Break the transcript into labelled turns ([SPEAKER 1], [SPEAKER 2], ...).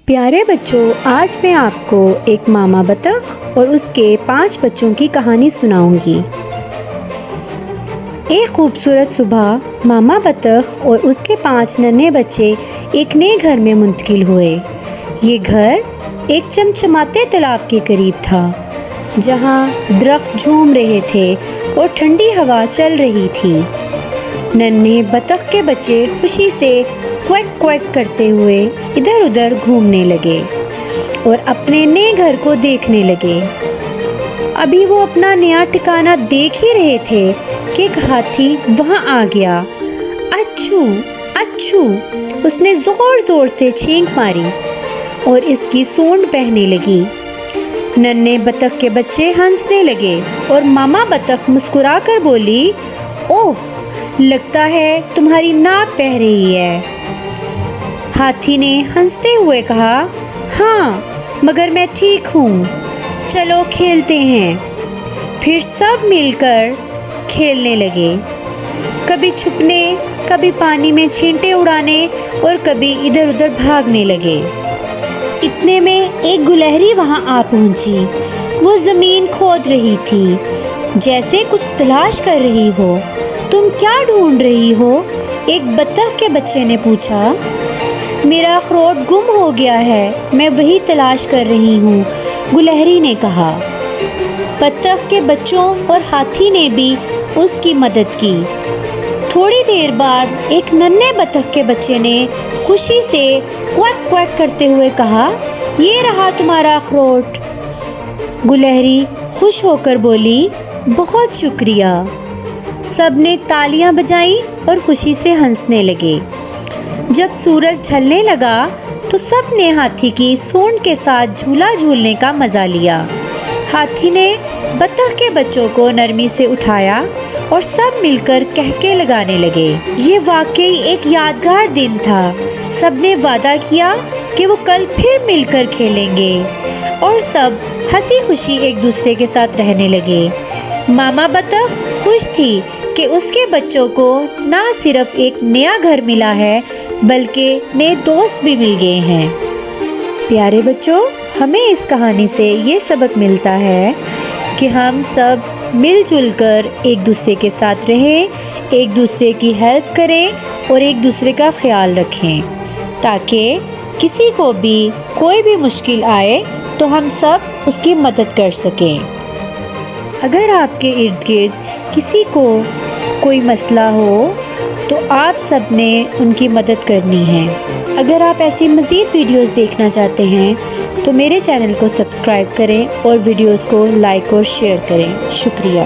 [SPEAKER 1] پیارے بچوں، آج میں آپ کو ایک ماما بطخ اور اس کے 5 بچوں کی کہانی سناؤں گی۔ ایک خوبصورت صبح ماما بطخ اور اس کے 5 ننھے بچے ایک نئے گھر میں منتقل ہوئے۔ یہ گھر ایک چمچماتے تالاب کے قریب تھا، جہاں درخت جھوم رہے تھے اور ٹھنڈی ہوا چل رہی تھی۔ ننھے بطخ کے بچے خوشی سے کویک کویک کرتے ہوئے ادھر ادھر گھومنے لگے اور اپنے نئے گھر کو دیکھنے لگے۔ ابھی وہ اپنا نیا ٹھکانہ دیکھ ہی رہے تھے کہ ایک ہاتھی وہاں آ گیا۔ اچھو اچھو، اس نے زور زور سے چھینک ماری اور اس کی سونڈ بہنے لگی۔ ننھے بطخ کے بچے ہنسنے لگے اور ماما بطخ مسکرا کر بولی، اوہ، لگتا ہے تمہاری ناک بہہ رہی ہے۔ ہاتھی نے ہنستے ہوئے کہا، ہاں، مگر میں ٹھیک ہوں، چلو کھیلتے ہیں۔ پھر سب مل کر کھیلنے لگے، کبھی چھپنے، کبھی پانی میں چھینٹے اڑانے اور کبھی ادھر ادھر بھاگنے لگے۔ اتنے میں ایک گلہری وہاں آ پہنچی۔ وہ زمین کھود رہی تھی، جیسے کچھ تلاش کر رہی ہو۔ تم کیا ڈھونڈ رہی ہو؟ ایک بطخ کے بچے نے پوچھا۔ میرا اخروٹ گم ہو گیا ہے، میں وہی تلاش کر رہی ہوں، گلہری نے کہا۔ بطخ کے بچوں اور ہاتھی نے بھی اس کی مدد کی۔ تھوڑی دیر بعد ایک ننھے بطخ کے بچے نے خوشی سے کویک کویک کرتے ہوئے کہا، یہ رہا تمہارا اخروٹ۔ گلہری خوش ہو کر بولی، بہت شکریہ۔ سب نے تالیاں بجائیں اور خوشی سے ہنسنے لگے۔ جب سورج ڈھلنے لگا تو سب نے ہاتھی کی سونڈ کے ساتھ جھولا جھولنے کا مزہ لیا۔ ہاتھی نے بطخ کے بچوں کو نرمی سے اٹھایا اور سب مل کر کہکے لگانے لگے۔ یہ واقعی ایک یادگار دن تھا۔ سب نے وعدہ کیا کہ وہ کل پھر مل کر کھیلیں گے اور سب ہنسی خوشی ایک دوسرے کے ساتھ رہنے لگے۔ ماما بطخ خوش تھی کہ اس کے بچوں کو نہ صرف ایک نیا گھر ملا ہے بلکہ نئے دوست بھی مل گئے ہیں۔ پیارے بچوں، ہمیں اس کہانی سے یہ سبق ملتا ہے کہ ہم سب مل جل کر ایک دوسرے کے ساتھ رہیں، ایک دوسرے کی ہیلپ کریں اور ایک دوسرے کا خیال رکھیں، تاکہ کسی کو بھی کوئی بھی مشکل آئے تو ہم سب اس کی مدد کر سکیں۔ اگر آپ کے ارد گرد کسی کو کوئی مسئلہ ہو تو آپ سب نے ان کی مدد کرنی ہے۔ اگر آپ ایسی مزید ویڈیوز دیکھنا چاہتے ہیں تو میرے چینل کو سبسکرائب کریں اور ویڈیوز کو لائک اور شیئر کریں۔ شکریہ۔